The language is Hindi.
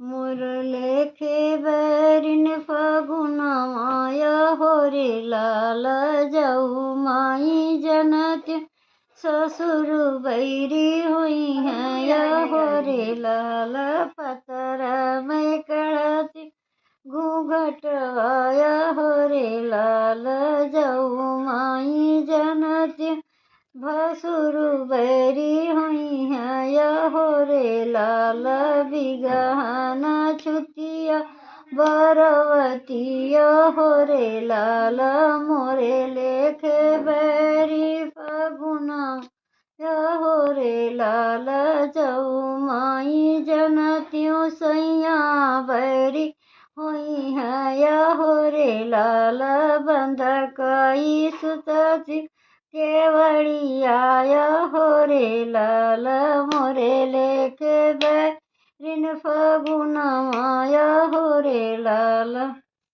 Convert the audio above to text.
मोर लेखे बैरिन फगुनमाया हो रे लाल जाऊ माई जनत ससुर बैरी हुई है या हो रे लाल पतर में कड़ती घूंघट आया हो रे लाल जाऊ माई जनती भसुर बैरी हुई है या हो रे लाल बिगहना छुतिया बरवतिया हो रे लाल मोरे लेखे बैरी फगुना या हो रे लाल जाऊ माई जनतियों सैया बैरी हुई है या हो रे लाल बंधकई सुतती केवड़ी आया हो रे लाल मोरे लेके बैरिन फगुनमाया हो रे लाल।